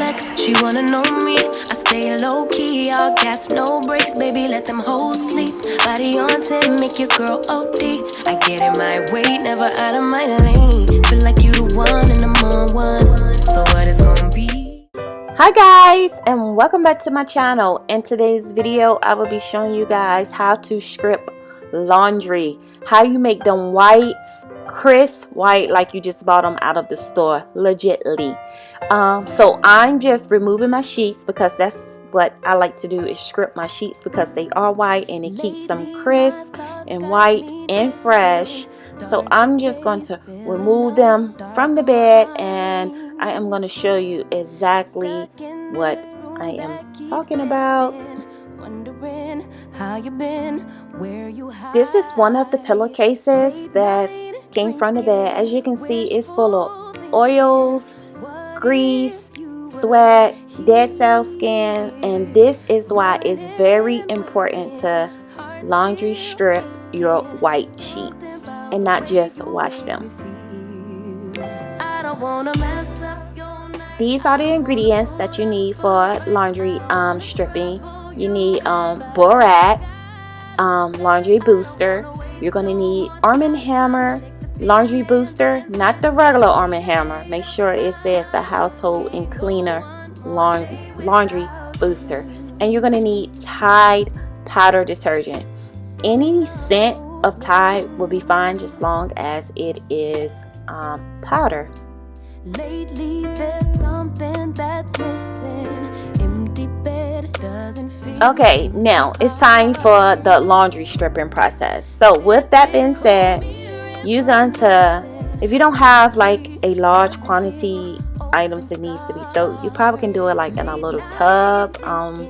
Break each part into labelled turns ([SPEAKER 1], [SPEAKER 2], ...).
[SPEAKER 1] flex, she wanna know me. I stay low key, all gas, no brakes, baby, let them hoes sleep. Body on 10, make your girl OD. I get in my way, never out of my lane. Feel like you the one and I'm on one. So what it's gonna be?
[SPEAKER 2] Hi guys, and welcome back to my channel. In today's video, I will be showing you guys how to strip laundry. How you make them white, crisp white, like you just bought them out of the store, legitly. So I'm just removing my sheets because that's what I like to do, is strip my sheets because they are white and it keeps them crisp and white and fresh. So I'm just going to remove them from the bed, and I am going to show you exactly what I am talking about. This is one of the pillowcases that came from the bed. As you can see, it's full of oils, grease, sweat, dead cell skin, and this is why it's very important to laundry strip your white sheets and not just wash them. These are the ingredients that you need for laundry stripping. You need BORAX laundry booster. You're going to need ARM&HAMMER laundry booster, not the regular ARM&HAMMER. Make sure it says the household and cleaner laundry booster. And you're going to need Tide powder detergent. Any scent of Tide will be fine, just long as it is powder.
[SPEAKER 1] Lately there's something that's missing. Empty bed doesn't feel.
[SPEAKER 2] Okay, now it's time for the laundry stripping process. So with that being said, you're going to, if you don't have like a large quantity items that needs to be soaked, you probably can do it like in a little tub,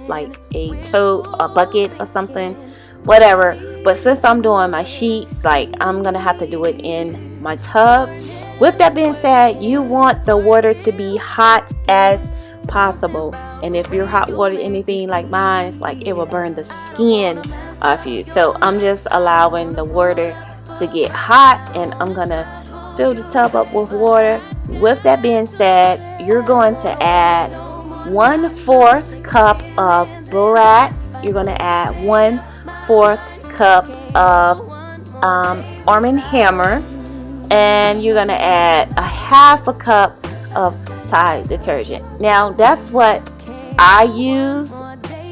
[SPEAKER 2] like a tote, a bucket or something, whatever. But since I'm doing my sheets, like I'm gonna have to do it in my tub. With that being said, you want the water to be hot as possible, and if your hot water anything like mine, like it will burn the skin off you. So I'm just allowing the water to get hot, and I'm gonna fill the tub up with water. With that being said, you're going to add 1/4 cup of borax. You're going to add 1/4 cup of ARM&HAMMER, and you're going to add a 1/2 cup of Tide detergent. Now that's what I use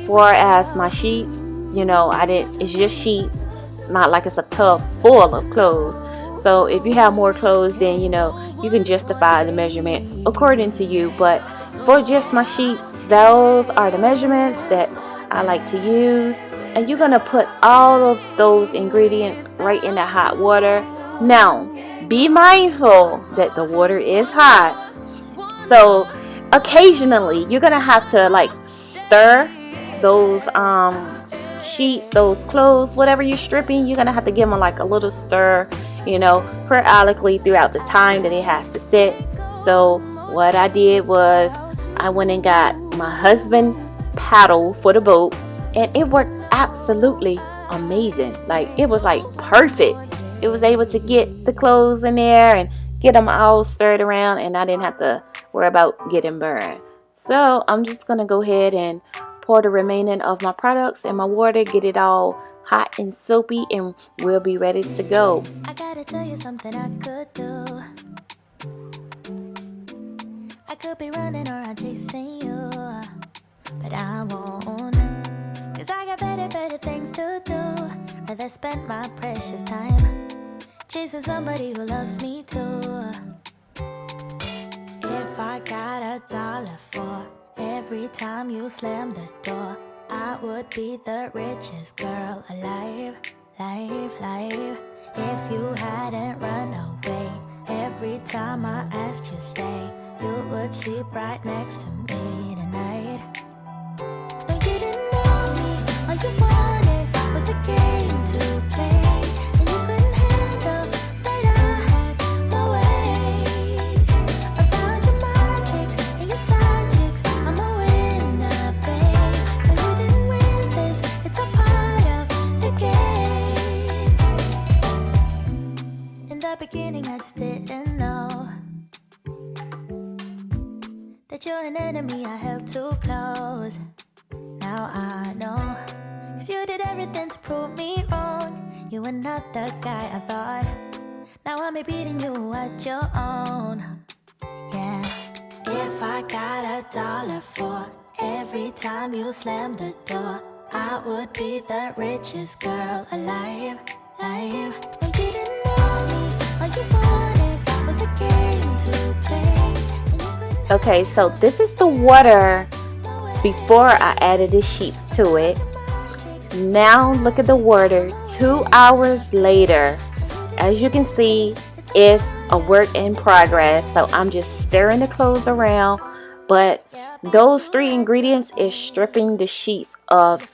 [SPEAKER 2] for as my sheets. You know, it's just sheets. It's not like it's a tub full of clothes. So if you have more clothes, then you know you can justify the measurements according to you. But for just my sheets, those are the measurements that I like to use. And you're gonna put all of those ingredients right in that hot water. Now be mindful that the water is hot, so occasionally you're gonna have to like stir those sheets, those clothes, whatever you're stripping. You're gonna have to give them like a little stir, you know, periodically throughout the time that it has to sit. So what I did was I went and got my husband paddle for the boat, and it worked absolutely amazing. Like it was like perfect. It was able to get the clothes in there and get them all stirred around, and I didn't have to worry about getting burned. So I'm just gonna go ahead and pour the remaining of my products in my water, get it all hot and soapy, and we'll be ready to go.
[SPEAKER 1] I gotta tell you something I could do. I could be running around chasing you, but I won't, 'cause I got better things to do. Rather spend my precious time chasing somebody who loves me too. If I got $1 for every time you slam the door, I would be the richest girl alive. If you hadn't run away every time I asked you stay, you would sleep right next to me tonight. No, you didn't know me. All you wanted was a game to play, and you couldn't handle that I had my ways. I found your matrix and your side chicks. I'm a winner, babe. No, you didn't win this. It's a part of the game. In the beginning, I just didn't know that you're an enemy I held too close. Now I know, 'cause you did everything to prove me wrong. You were not the guy I thought. Now I'm beating you at your own. Yeah. If I got $1 for every time you slam the door, I would be the richest girl alive. But you didn't know me, all you wanted was a game to play.
[SPEAKER 2] Okay, so this is the water before I added the sheets to it. Now look at the water 2 hours later. As you can see, it's a work in progress. So I'm just stirring the clothes around, but those 3 ingredients is stripping the sheets of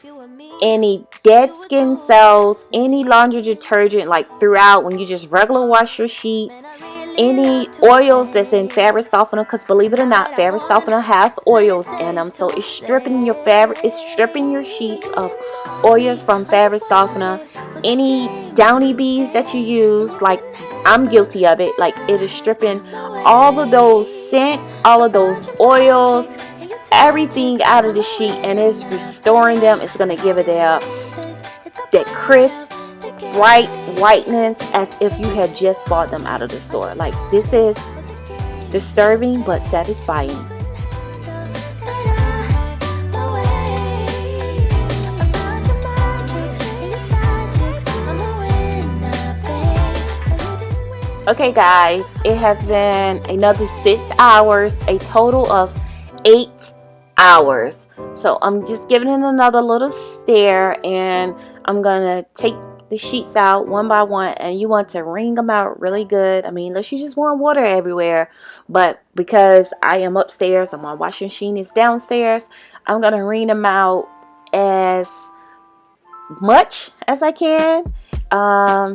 [SPEAKER 2] any dead skin cells, any laundry detergent like throughout when you just regular wash your sheets, any oils that's in fabric softener, because believe it or not, fabric softener has oils in them, so it's stripping your fabric, it's stripping your sheets of oils from fabric softener. Any downy beads that you use, like I'm guilty of it, like it is stripping all of those scents, all of those oils, everything out of the sheet, and it's restoring them. It's going to give it that crisp, bright whiteness as if you had just bought them out of the store. Like, this is disturbing but satisfying. Okay guys, it has been another 6 hours, a total of 8 hours. So I'm just giving it another little stir, and I'm gonna take the sheets out one by one, and you want to wring them out really good. I mean, unless you just want water everywhere, but because I am upstairs and my washing machine is downstairs, I'm gonna wring them out as much as I can,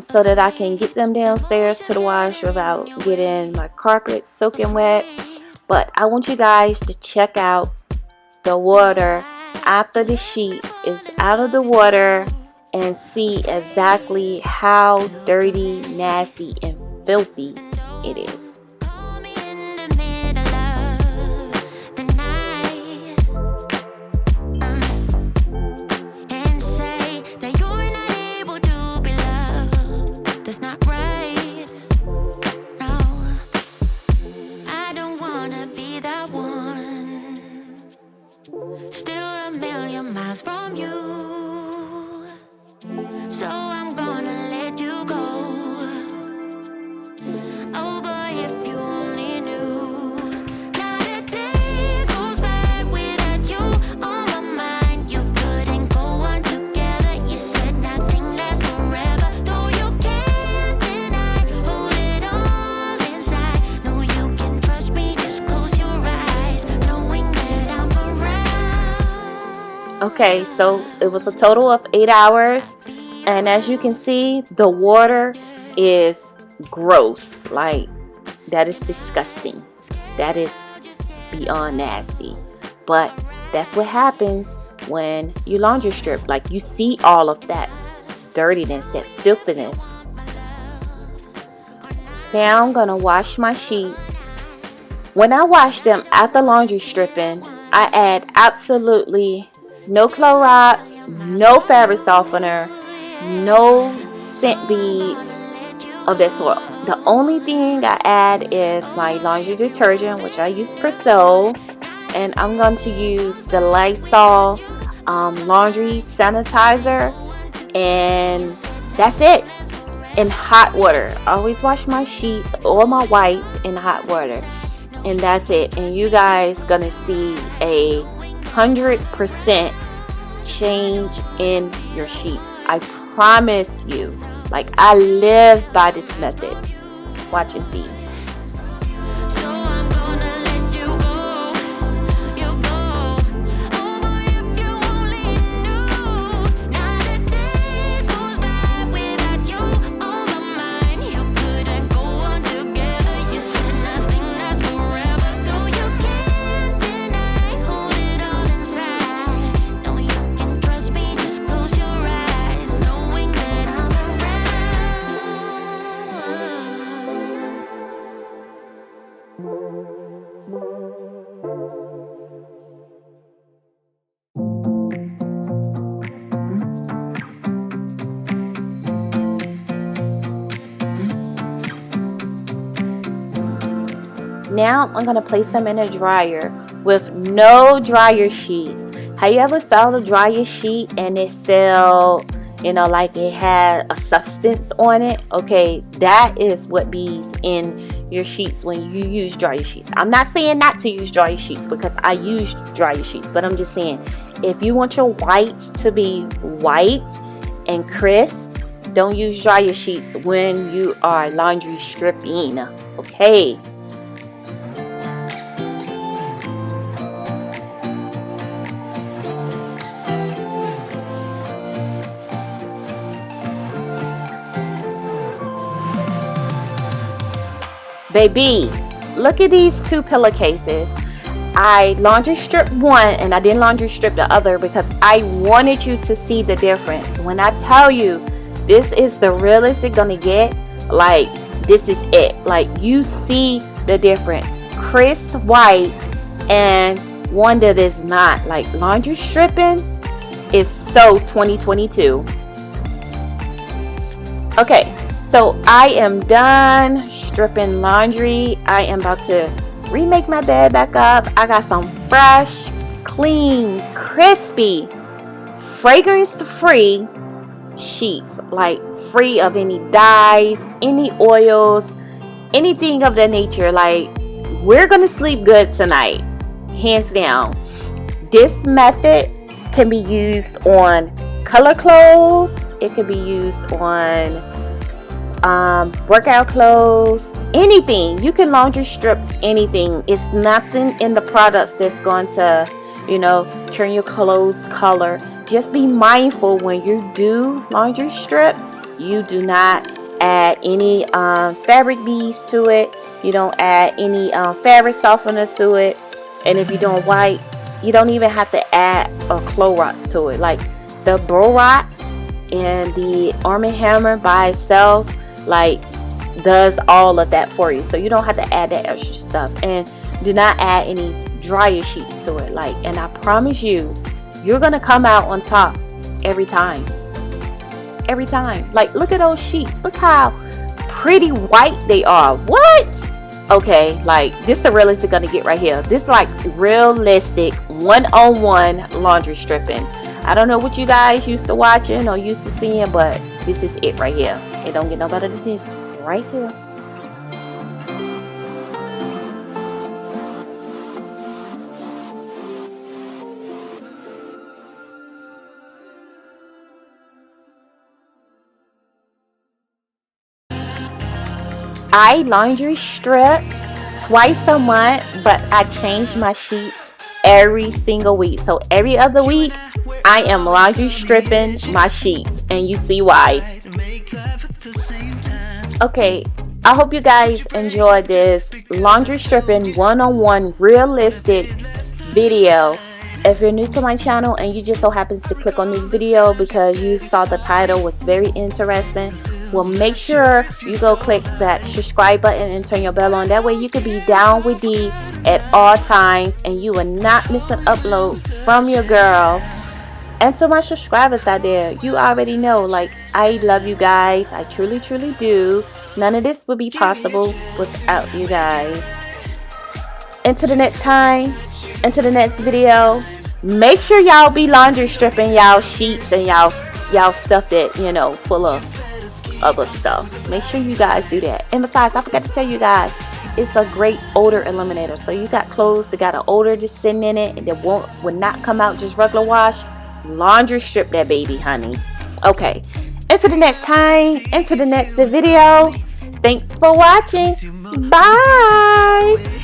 [SPEAKER 2] so that I can get them downstairs to the wash without getting my carpet soaking wet. But I want you guys to check out the water after the sheet is out of the water and see exactly how dirty, nasty, and filthy it is. Okay, so it was a total of 8 hours, and as you can see, the water is gross. Like, that is disgusting. That is beyond nasty. But that's what happens when you laundry strip. Like, you see all of that dirtiness, that filthiness. Now I'm gonna wash my sheets. When I wash them after laundry stripping, I add absolutely no Clorox, no fabric softener, no scent beads of that sort. The only thing I add is my laundry detergent, which I use Persil, and I'm going to use the Lysol laundry sanitizer, and that's it. In hot water. I always wash my sheets or my whites in hot water, and that's it. And you guys gonna see a 100% change in your sheets. I promise you. Like, I live by this method. Watch and see. now I'm gonna place them in a dryer with no dryer sheets. Have you ever felt a dryer sheet and it felt, you know, like it had a substance on it? Okay, that is what bees in your sheets when you use dryer sheets. I'm not saying not to use dryer sheets because I use dryer sheets, but I'm just saying if you want your whites to be white and crisp, don't use dryer sheets when you are laundry stripping. Okay. Baby, look at these two pillowcases. I laundry stripped one and I didn't laundry strip the other because I wanted you to see the difference. When I tell you this is the realest it's gonna get, like this is it. Like you see the difference. Crisp white and one that is not. Like laundry stripping is so 2022. Okay, so I am done stripping laundry. I am about to remake my bed back up. I got some fresh, clean, crispy, fragrance-free sheets, like free of any dyes, any oils, anything of that nature. Like we're gonna sleep good tonight, hands down. This method can be used on color clothes. It can be used on workout clothes, anything. You can laundry strip anything. It's nothing in the products that's going to, you know, turn your clothes color. Just be mindful when you do laundry strip, you do not add any fabric beads to it. You don't add any fabric softener to it. And if you're doing white, you don't even have to add a Clorox to it. Like the BORAX and the ARM&HAMMER by itself, like does all of that for you, so you don't have to add that extra stuff. And do not add any dryer sheets to it. Like, and I promise you, you're gonna come out on top every time. Every time. Like, look at those sheets. Look how pretty white they are. What? Okay, like this is the realest it's gonna get right here. This is like realistic one-on-one laundry stripping. I don't know what you guys used to watching or used to seeing, but this is it right here. It don't get no better than this right here. I laundry strip twice a month, but I change my sheets every single week. So every other week, I am laundry stripping my sheets, and you see why. Okay, I hope you guys enjoyed this laundry stripping one-on-one realistic video. If you're new to my channel and you just so happens to click on this video because you saw the title was very interesting, well, make sure you go click that subscribe button and turn your bell on. That way you can be down with me at all times and you will not miss an upload from your girl. And to my subscribers out there, you already know, like, I love you guys. I truly, truly do. None of this would be possible without you guys. Until the next time, until the next video, make sure y'all be laundry stripping y'all sheets and y'all stuff that, you know, full of other stuff. Make sure you guys do that. And besides, I forgot to tell you guys, it's a great odor eliminator. So you got clothes that got an odor just sitting in it and that would not come out just regular wash. Laundry strip that baby, honey. Okay, until the next time, until the next video, thanks for watching. Bye.